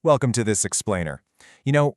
Welcome to this explainer.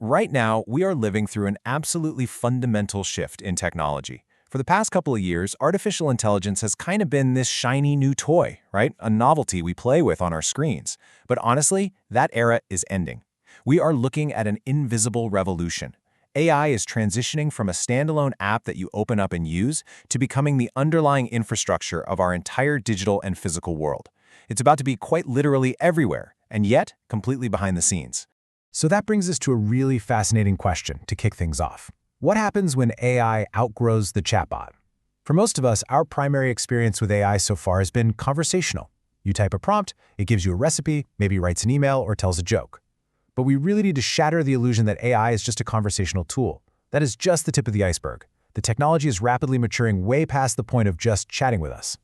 Right now, we are living through an absolutely fundamental shift in technology. For the past couple of years, artificial intelligence has kind of been this shiny new toy, right? A novelty we play with on our screens. But honestly, that era is ending. We are looking at an invisible revolution. AI is transitioning from a standalone app that you open up and use to becoming the underlying infrastructure of our entire digital and physical world. It's about to be quite literally everywhere, and yet completely behind the scenes. So that brings us to a really fascinating question to kick things off. What happens when AI outgrows the chatbot? For most of us, our primary experience with AI so far has been conversational. You type a prompt, it gives you a recipe, maybe writes an email or tells a joke. But we really need to shatter the illusion that AI is just a conversational tool. That is just the tip of the iceberg. The technology is rapidly maturing way past the point of just chatting with us.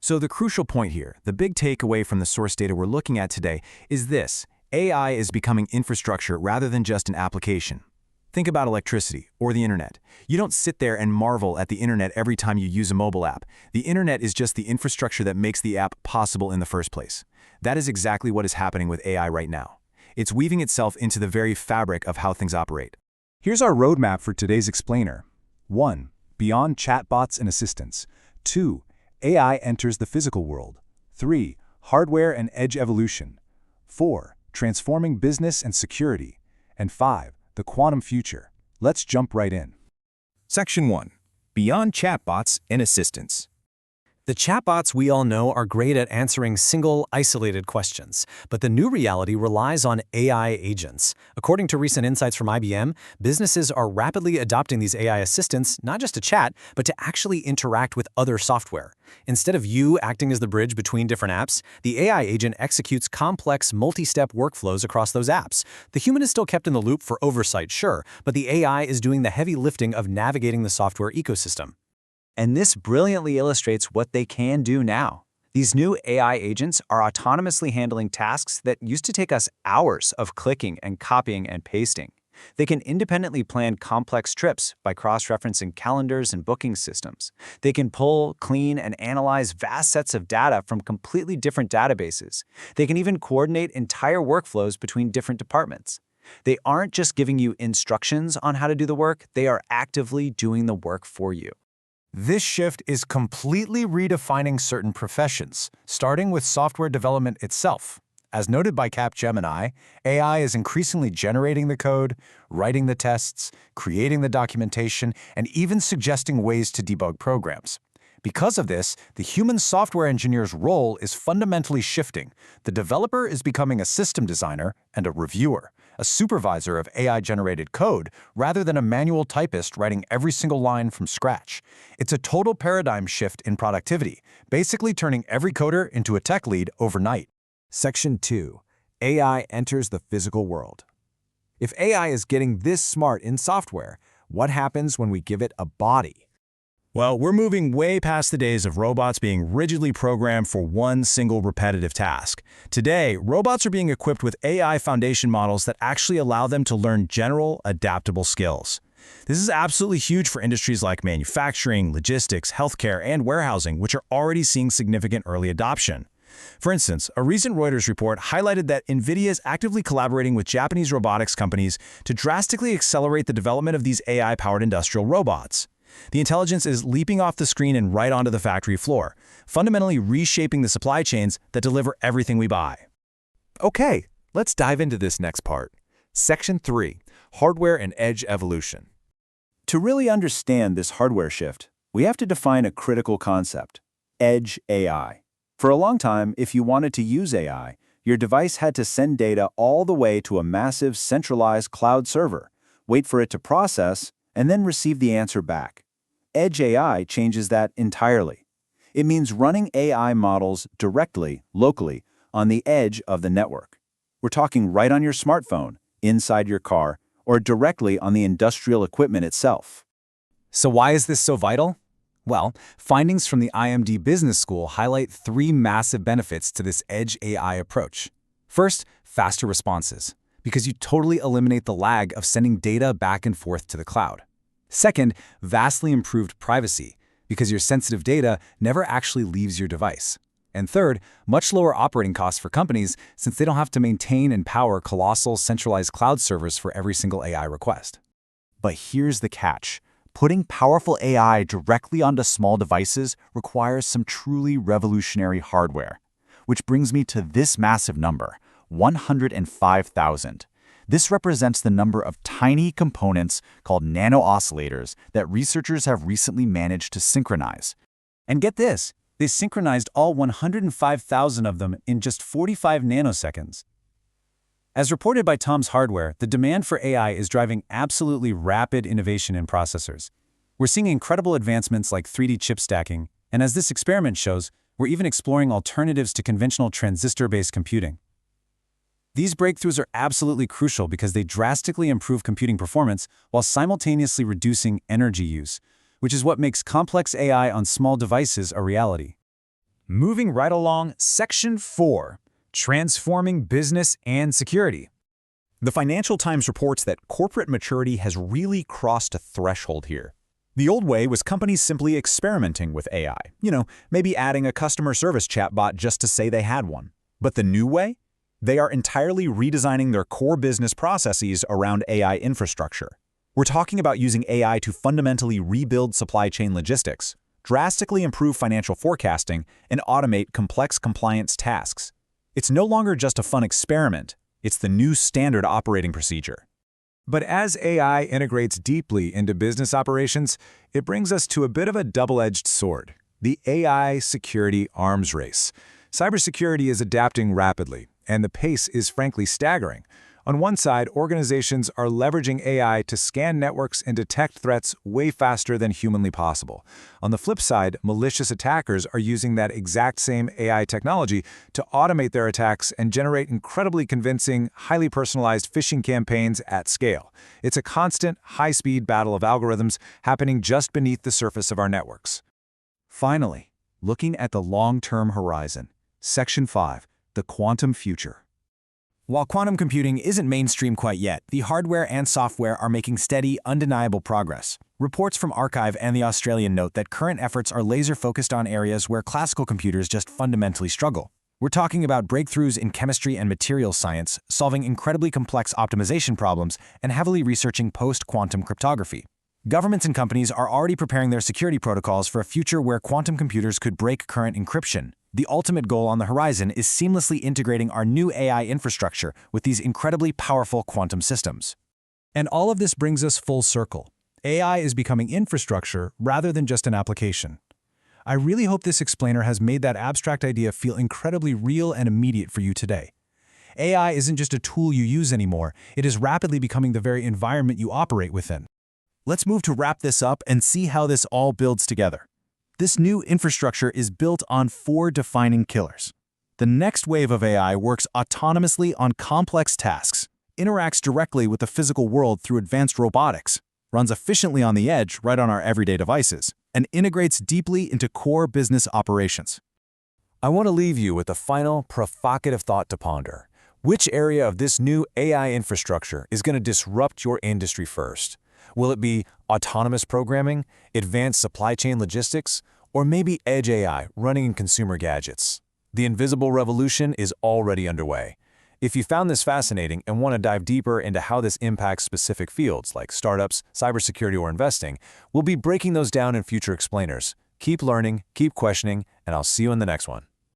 So the crucial point here, the big takeaway from the source data we're looking at today, is this: AI is becoming infrastructure rather than just an application. Think about electricity or the internet. You don't sit there and marvel at the internet every time you use a mobile app. The internet is just the infrastructure that makes the app possible in the first place. That is exactly what is happening with AI right now. It's weaving itself into the very fabric of how things operate. Here's our roadmap for today's explainer. 1. Beyond chatbots and assistants. 2. AI enters the physical world. 3. Hardware and edge evolution. 4. Transforming business and security. And 5. The quantum future. Let's jump right in. Section 1. Beyond chatbots and assistants. The chatbots we all know are great at answering single, isolated questions, but the new reality relies on AI agents. According to recent insights from IBM, businesses are rapidly adopting these AI assistants not just to chat, but to actually interact with other software. Instead of you acting as the bridge between different apps, the AI agent executes complex, multi-step workflows across those apps. The human is still kept in the loop for oversight, sure, but the AI is doing the heavy lifting of navigating the software ecosystem. And this brilliantly illustrates what they can do now. These new AI agents are autonomously handling tasks that used to take us hours of clicking and copying and pasting. They can independently plan complex trips by cross-referencing calendars and booking systems. They can pull, clean, and analyze vast sets of data from completely different databases. They can even coordinate entire workflows between different departments. They aren't just giving you instructions on how to do the work, they are actively doing the work for you. This shift is completely redefining certain professions, starting with software development itself. As noted by Capgemini, AI is increasingly generating the code, writing the tests, creating the documentation, and even suggesting ways to debug programs. Because of this, the human software engineer's role is fundamentally shifting. The developer is becoming a system designer and a reviewer, a supervisor of AI-generated code, rather than a manual typist writing every single line from scratch. It's a total paradigm shift in productivity, basically turning every coder into a tech lead overnight. Section 2. AI enters the physical world. If AI is getting this smart in software, what happens when we give it a body? Well, we're moving way past the days of robots being rigidly programmed for one single repetitive task. Today, robots are being equipped with AI foundation models that actually allow them to learn general, adaptable skills. This is absolutely huge for industries like manufacturing, logistics, healthcare, and warehousing, which are already seeing significant early adoption. For instance, a recent Reuters report highlighted that NVIDIA is actively collaborating with Japanese robotics companies to drastically accelerate the development of these AI-powered industrial robots. The intelligence is leaping off the screen and right onto the factory floor, fundamentally reshaping the supply chains that deliver everything we buy. Okay, let's dive into this next part. Section 3. Hardware and edge evolution. To really understand this hardware shift, we have to define a critical concept: Edge AI. For a long time, if you wanted to use AI, your device had to send data all the way to a massive centralized cloud server, wait for it to process, and then receive the answer back. Edge AI changes that entirely. It means running AI models directly, locally, on the edge of the network. We're talking right on your smartphone, inside your car, or directly on the industrial equipment itself. So why is this so vital? Well, findings from the IMD Business School highlight 3 massive benefits to this Edge AI approach. First, faster responses, because you totally eliminate the lag of sending data back and forth to the cloud. Second, vastly improved privacy, because your sensitive data never actually leaves your device. And third, much lower operating costs for companies since they don't have to maintain and power colossal centralized cloud servers for every single AI request. But here's the catch. Putting powerful AI directly onto small devices requires some truly revolutionary hardware. Which brings me to this massive number, 105,000. This represents the number of tiny components called nano-oscillators that researchers have recently managed to synchronize. And get this, they synchronized all 105,000 of them in just 45 nanoseconds. As reported by Tom's Hardware, the demand for AI is driving absolutely rapid innovation in processors. We're seeing incredible advancements like 3D chip stacking, and as this experiment shows, we're even exploring alternatives to conventional transistor-based computing. These breakthroughs are absolutely crucial because they drastically improve computing performance while simultaneously reducing energy use, which is what makes complex AI on small devices a reality. Moving right along, Section 4, Transforming Business and Security. The Financial Times reports that corporate maturity has really crossed a threshold here. The old way was companies simply experimenting with AI, maybe adding a customer service chatbot just to say they had one. But the new way? They are entirely redesigning their core business processes around AI infrastructure. We're talking about using AI to fundamentally rebuild supply chain logistics, drastically improve financial forecasting, and automate complex compliance tasks. It's no longer just a fun experiment, it's the new standard operating procedure. But as AI integrates deeply into business operations, it brings us to a bit of a double-edged sword, the AI security arms race. Cybersecurity is adapting rapidly, and the pace is frankly staggering. On one side, organizations are leveraging AI to scan networks and detect threats way faster than humanly possible. On the flip side, malicious attackers are using that exact same AI technology to automate their attacks and generate incredibly convincing, highly personalized phishing campaigns at scale. It's a constant, high-speed battle of algorithms happening just beneath the surface of our networks. Finally, looking at the long-term horizon, Section 5, the quantum future. While quantum computing isn't mainstream quite yet, the hardware and software are making steady, undeniable progress. Reports from Archive and the Australian note that current efforts are laser-focused on areas where classical computers just fundamentally struggle. We're talking about breakthroughs in chemistry and materials science, solving incredibly complex optimization problems, and heavily researching post-quantum cryptography. Governments and companies are already preparing their security protocols for a future where quantum computers could break current encryption. The ultimate goal on the horizon is seamlessly integrating our new AI infrastructure with these incredibly powerful quantum systems. And all of this brings us full circle. AI is becoming infrastructure rather than just an application. I really hope this explainer has made that abstract idea feel incredibly real and immediate for you today. AI isn't just a tool you use anymore, it is rapidly becoming the very environment you operate within. Let's move to wrap this up and see how this all builds together. This new infrastructure is built on 4 defining pillars. The next wave of AI works autonomously on complex tasks, interacts directly with the physical world through advanced robotics, runs efficiently on the edge right on our everyday devices, and integrates deeply into core business operations. I want to leave you with a final, provocative thought to ponder. Which area of this new AI infrastructure is going to disrupt your industry first? Will it be autonomous programming, advanced supply chain logistics, or maybe edge AI running in consumer gadgets? The invisible revolution is already underway. If you found this fascinating and want to dive deeper into how this impacts specific fields like startups, cybersecurity, or investing, we'll be breaking those down in future explainers. Keep learning, keep questioning, and I'll see you in the next one.